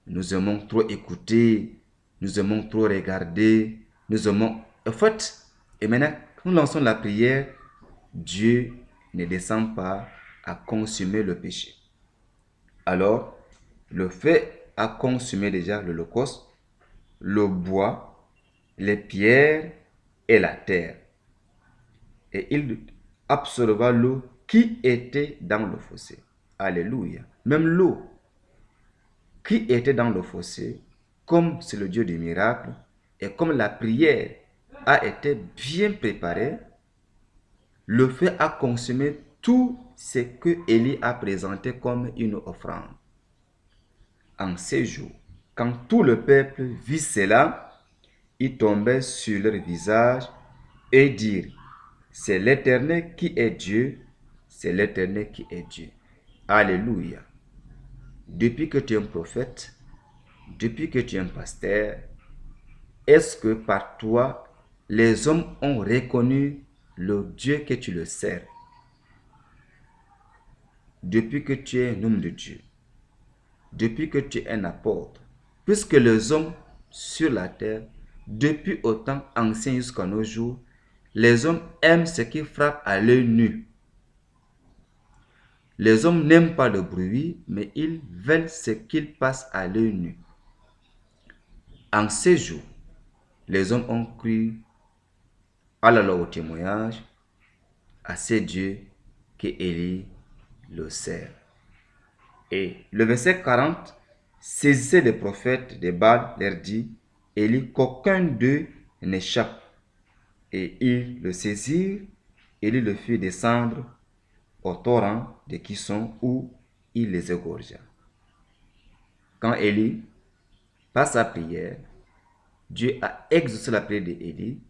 nous aimons trop écouter, nous aimons trop regarder, nous aimons... En fait, et maintenant, nous lançons la prière, Dieu ne descend pas à consumer le péché. Alors, le fait à consumer déjà l'holocauste, le bois, les pierres et la terre. Et il absorba l'eau qui était dans le fossé. Alléluia. Même l'eau qui était dans le fossé, comme c'est le Dieu des miracles, et comme la prière a été bien préparée, le feu a consumé tout ce que Élie a présenté comme une offrande. En ces jours, quand tout le peuple vit cela, ils tombaient sur leur visage et dirent, c'est l'Éternel qui est Dieu, c'est l'Éternel qui est Dieu. Alléluia. Depuis que tu es un prophète, depuis que tu es un pasteur, est-ce que par toi, les hommes ont reconnu le Dieu que tu le sers? Depuis que tu es un homme de Dieu, depuis que tu es un apôtre, puisque les hommes sur la terre, depuis au temps ancien jusqu'à nos jours, les hommes aiment ce qui frappe à l'œil nu. Les hommes n'aiment pas le bruit, mais ils veulent ce qu'il passe à l'œil nu. En ces jours, les hommes ont cru à la loi au témoignage, à ces dieux que Élie le sert. Et le verset 40, saisissez les prophètes de Baal, leur dit, Élie, qu'aucun d'eux n'échappe. Et ils le saisirent, Élie le fit descendre au torrent de Kison où il les égorgea. Quand Élie, par sa prière, Dieu a exaucé la prière d'Élie.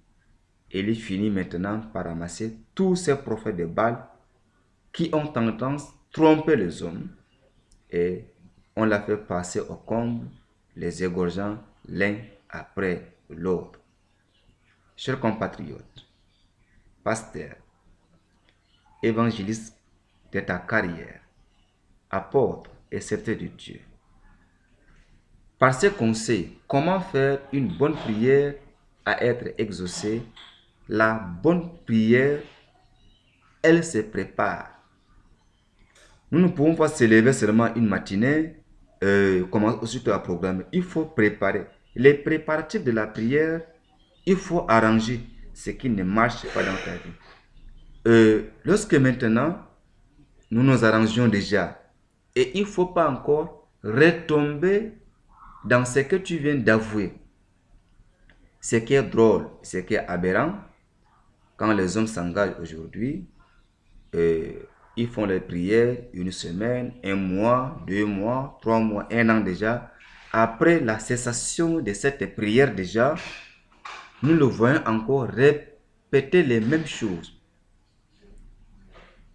Élie finit maintenant par ramasser tous ces prophètes de Baal qui ont tendance à tromper les hommes et on l'a fait passer au comble, les égorgeant l'un après l'autre. Chers compatriotes, pasteurs, évangélistes de ta carrière, apôtres et serviteurs de Dieu, par ces conseils, comment faire une bonne prière à être exaucée, la bonne prière, elle se prépare. Nous ne pouvons pas se lever seulement une matinée, commencer aussitôt à programmer. Il faut préparer. Les préparatifs de la prière, il faut arranger ce qui ne marche pas dans ta vie. Lorsque maintenant, nous nous arrangeons déjà, et il ne faut pas encore retomber dans ce que tu viens d'avouer. Ce qui est drôle, ce qui est aberrant, quand les hommes s'engagent aujourd'hui, ils font les prières une semaine, un mois, 2 mois, 3 mois, 1 an déjà. Après la cessation de cette prière déjà, nous le voyons encore répéter les mêmes choses.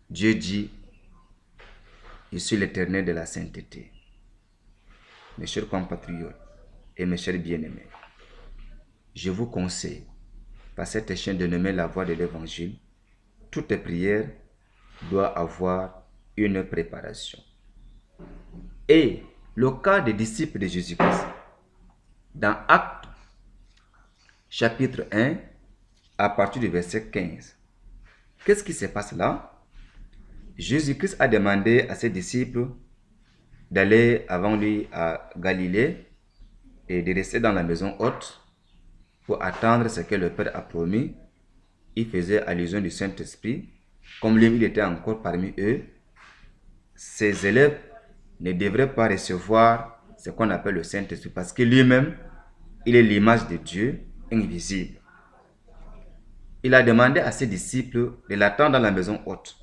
Dieu dit, je suis l'Éternel de la sainteté. Mes chers compatriotes et mes chers bien-aimés, je vous conseille, par cette chaîne de nommer la voix de l'Évangile, toutes les prières doivent avoir une préparation. Et le cas des disciples de Jésus-Christ, dans Actes chapitre 1, à partir du verset 15, qu'est-ce qui se passe là? Jésus-Christ a demandé à ses disciples d'aller avant lui à Galilée et de rester dans la maison haute pour attendre ce que le Père a promis. Il faisait allusion du Saint-Esprit. Comme lui, il était encore parmi eux, ses élèves ne devraient pas recevoir ce qu'on appelle le Saint-Esprit, parce que lui-même, il est l'image de Dieu invisible. Il a demandé à ses disciples de l'attendre dans la maison haute.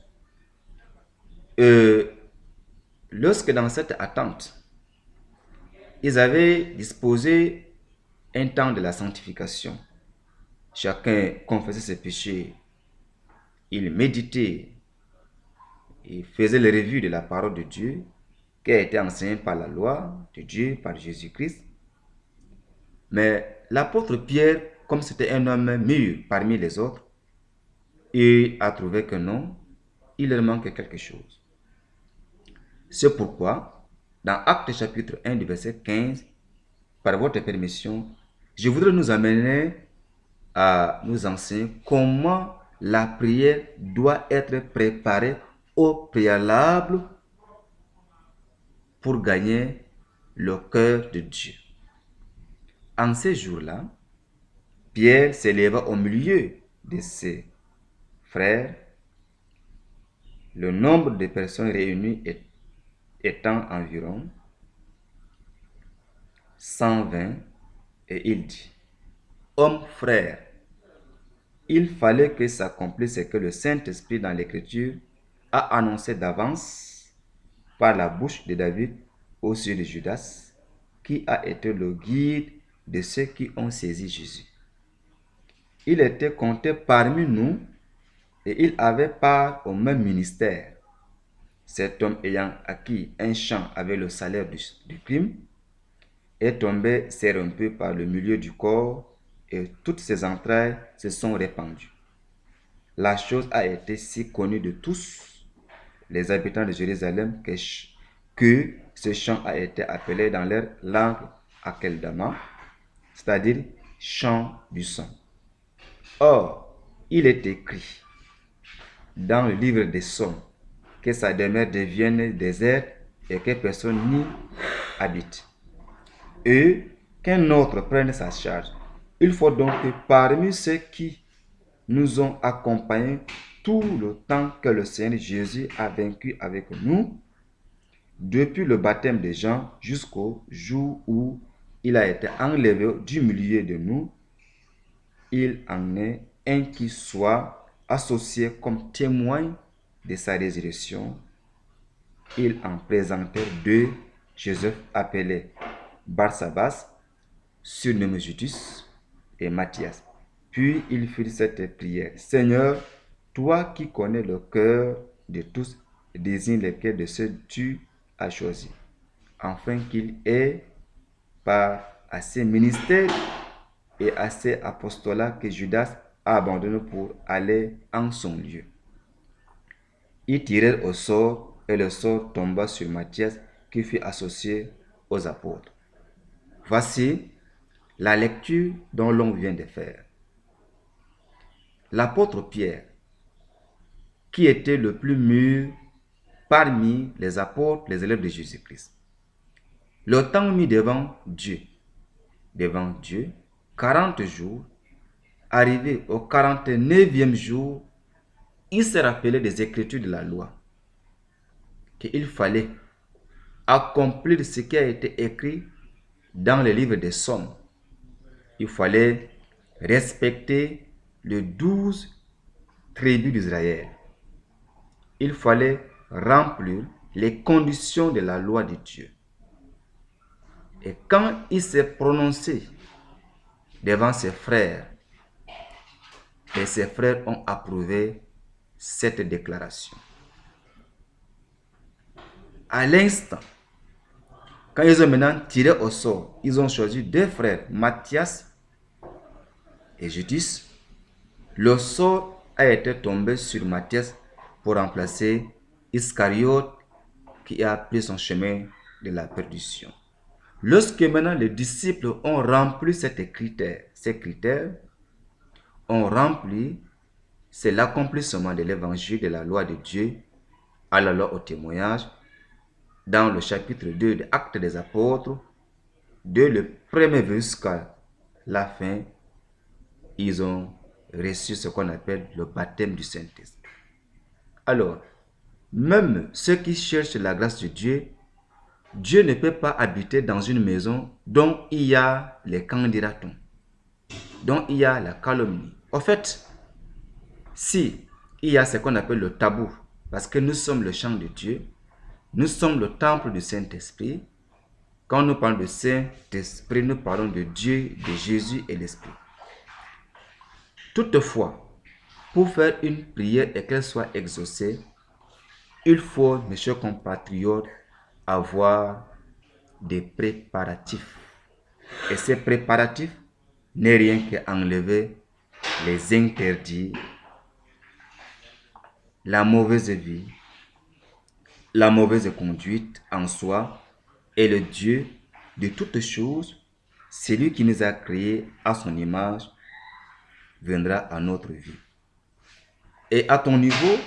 Lorsque dans cette attente, ils avaient disposé un temps de la sanctification, chacun confessait ses péchés, il méditait, il faisait les revues de la parole de Dieu, qui a été enseignée par la loi de Dieu, par Jésus-Christ. Mais l'apôtre Pierre, comme c'était un homme mûr parmi les autres, il a trouvé que non, il leur manquait quelque chose. C'est pourquoi, dans Actes chapitre 1 du verset 15, par votre permission, je voudrais nous amener à nous enseigner comment la prière doit être préparée au préalable pour gagner le cœur de Dieu. En ces jours-là, Pierre s'éleva au milieu de ses frères, le nombre de personnes réunies étant environ 120, et il dit: Hommes frères, il fallait que s'accomplisse ce que le Saint-Esprit dans l'Écriture a annoncé d'avance par la bouche de David au sujet de Judas, qui a été le guide de ceux qui ont saisi Jésus. Il était compté parmi nous et il avait part au même ministère. Cet homme ayant acquis un champ avec le salaire du crime est tombé s'érompu par le milieu du corps et toutes ses entrailles se sont répandues. La chose a été si connue de tous les habitants de Jérusalem que ce champ a été appelé dans leur langue Akeldama, c'est-à-dire champ du sang. Or, il est écrit dans le livre des Psaumes que sa demeure devienne déserte et que personne n'y habite, et qu'un autre prenne sa charge. Il faut donc que parmi ceux qui nous ont accompagnés tout le temps que le Seigneur Jésus a vaincu avec nous, depuis le baptême de Jean jusqu'au jour où il a été enlevé du milieu de nous, il en est un qui soit associé comme témoin de sa résurrection. Il en présentait deux, Joseph appelé Barsabas, surnommé Judas, et Matthias. Puis il fit cette prière: Seigneur, toi qui connais le cœur de tous, désigne lequel de ceux que tu as choisis, afin qu'il ait part à ces ministères et à ces apostolats que Judas a abandonnés pour aller en son lieu. Ils tirèrent au sort, et le sort tomba sur Matthias, qui fut associé aux apôtres. Voici la lecture dont l'on vient de faire. L'apôtre Pierre, qui était le plus mûr parmi les apôtres, les élèves de Jésus-Christ, le temps mis devant Dieu, 40 jours, arrivé au 49e jour, il s'est rappelé des écritures de la loi, qu'il fallait accomplir ce qui a été écrit dans le livre des Psaumes. Il fallait respecter les 12 tribus d'Israël. Il fallait remplir les conditions de la loi de Dieu. Et quand il s'est prononcé devant ses frères, et ses frères ont approuvé cette déclaration. À l'instant, quand ils ont maintenant tiré au sort, ils ont choisi deux frères, Matthias et Judas. Le sort a été tombé sur Matthias pour remplacer Iscariote, qui a pris son chemin de la perdition. Lorsque maintenant les disciples ont rempli ces critères ont rempli, c'est l'accomplissement de l'évangile de la loi de Dieu à la loi au témoignage. Dans le chapitre 2 de Actes des Apôtres, de le premier jusqu'à la fin, ils ont reçu ce qu'on appelle le baptême du Saint-Esprit. Alors, même ceux qui cherchent la grâce de Dieu Dieu ne peut pas habiter dans une maison dont il y a les candidatons, dont il y a la calomnie. En fait, si il y a ce qu'on appelle le tabou, parce que nous sommes le champ de Dieu, nous sommes le temple du Saint-Esprit. Quand nous parlons de Saint-Esprit, nous parlons de Dieu, de Jésus et l'Esprit. Toutefois, pour faire une prière et qu'elle soit exaucée, il faut, mes chers compatriotes, avoir des préparatifs. Et ces préparatifs n'est rien qu'enlever les interdits, la mauvaise vie, la mauvaise conduite en soi, et le Dieu de toutes choses, celui qui nous a créés à son image, viendra à notre vie. Et à ton niveau,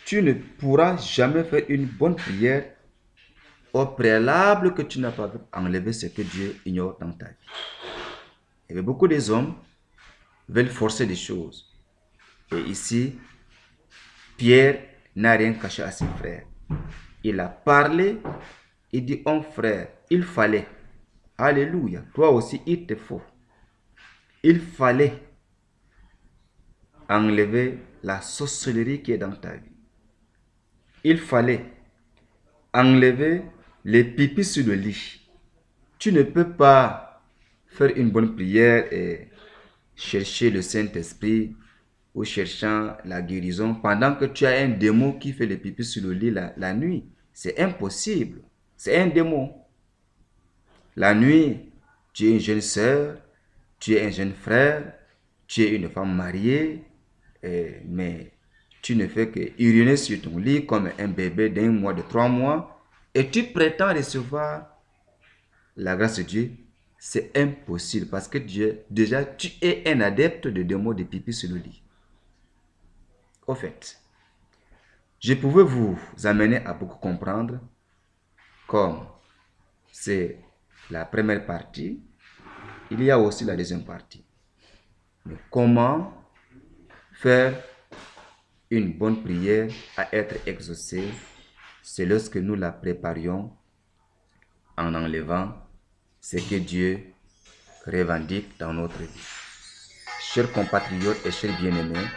tu ne pourras jamais faire une bonne prière au préalable que tu n'as pas enlevé ce que Dieu ignore dans ta vie. Et beaucoup des hommes veulent forcer des choses. Et ici, Pierre n'a rien caché à ses frères. Il a parlé, il dit, oh frère, il fallait, alléluia, toi aussi il te faut. Il fallait enlever la sorcellerie qui est dans ta vie. Il fallait enlever les pipis sur le lit. Tu ne peux pas faire une bonne prière et chercher le Saint-Esprit ou cherchant la guérison pendant que tu as un démon qui fait les pipis sur le lit la nuit. C'est impossible. C'est un démon. La nuit, tu es une jeune sœur, tu es un jeune frère, tu es une femme mariée, mais tu ne fais que uriner sur ton lit comme un bébé d'un mois, de 3 mois, et tu prétends recevoir la grâce de Dieu. C'est impossible parce que Dieu, déjà, tu es un adepte de démons de pipi sur le lit. Au fait, je pouvais vous amener à beaucoup comprendre comme c'est la première partie, il y a aussi la deuxième partie. Mais comment faire une bonne prière à être exaucée, c'est lorsque nous la préparions en enlevant ce que Dieu revendique dans notre vie. Chers compatriotes et chers bien-aimés,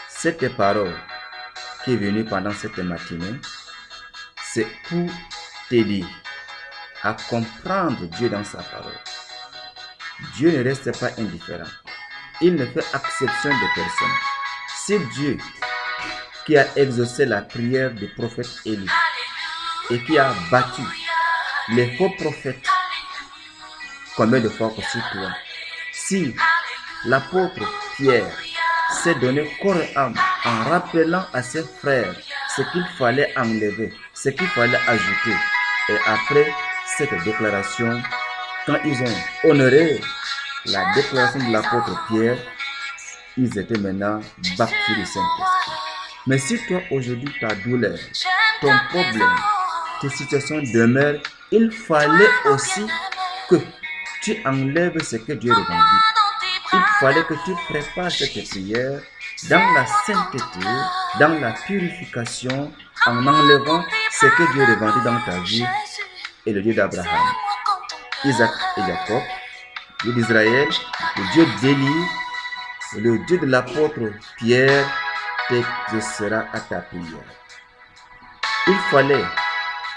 cette parole qui est venue pendant cette matinée, c'est pour t'aider à comprendre Dieu dans sa parole. Dieu ne reste pas indifférent. Il ne fait exception de personne. C'est Dieu qui a exaucé la prière du prophète Élie et qui a battu les faux prophètes. Combien de fois que c'est toi? Si l'apôtre Pierre s'est donné corps et âme en rappelant à ses frères ce qu'il fallait enlever, ce qu'il fallait ajouter, et après cette déclaration, quand ils ont honoré la déclaration de l'apôtre Pierre, ils étaient maintenant baptisés du Saint-Esprit. Mais si toi aujourd'hui ta douleur, ton problème, tes situations demeurent, il fallait aussi que tu enlèves ce que Dieu revendique. Il fallait que tu prépares cette prière dans la sainteté, dans la purification, en enlevant ce que Dieu revendique dans ta vie et le Dieu d'Abraham, Isaac et Jacob, le Dieu d'Israël, le Dieu d'Élie, le Dieu de l'apôtre Pierre t'exaucera à ta prière. Il fallait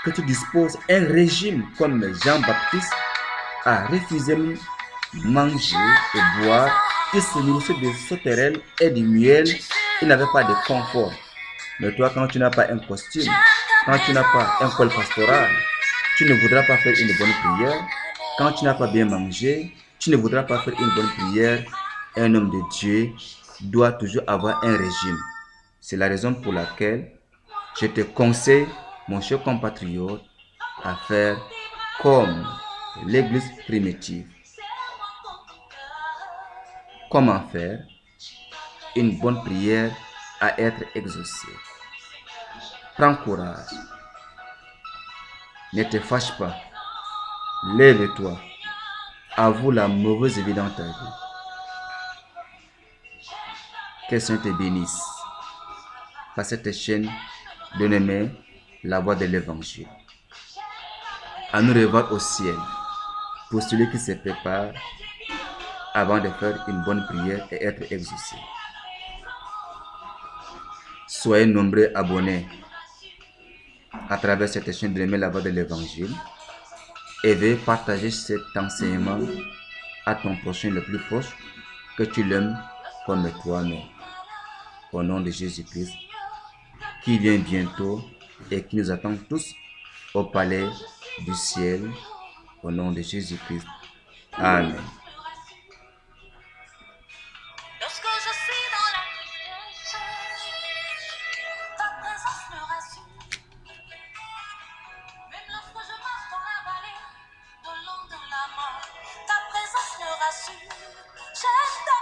que tu disposes un régime comme Jean-Baptiste a refusé de manger et boire. Il se nourrissait de sauterelles et du miel. Il n'avait pas de confort. Mais toi, quand tu n'as pas un costume, quand tu n'as pas un col pastoral, tu ne voudras pas faire une bonne prière. Quand tu n'as pas bien mangé, tu ne voudras pas faire une bonne prière. Un homme de Dieu doit toujours avoir un régime. C'est la raison pour laquelle je te conseille, mon cher compatriote, à faire comme l'Église primitive. Comment faire une bonne prière à être exaucée? Prends courage. Ne te fâche pas. Lève-toi. Avoue la mauvaise vie dans ta vie. Que le Seigneur te bénisse. Par cette chaîne, bien-aimé, la voix de l'Évangile. à nous revoir au ciel pour celui qui se prépare avant de faire une bonne prière et être exaucé. Soyez nombreux abonnés à travers cette chaîne de la voix de l'évangile et veuillez partager cet enseignement à ton prochain le plus proche, que tu l'aimes comme toi-même. Au nom de Jésus-Christ, qui vient bientôt et qui nous attend tous au palais du ciel, au nom de Jésus-Christ. Amen. Lorsque je suis dans la tristesse, ta présence me rassure. Même lorsque je marche dans la vallée, de l'ombre de la mort, ta présence me rassure. J'aime ta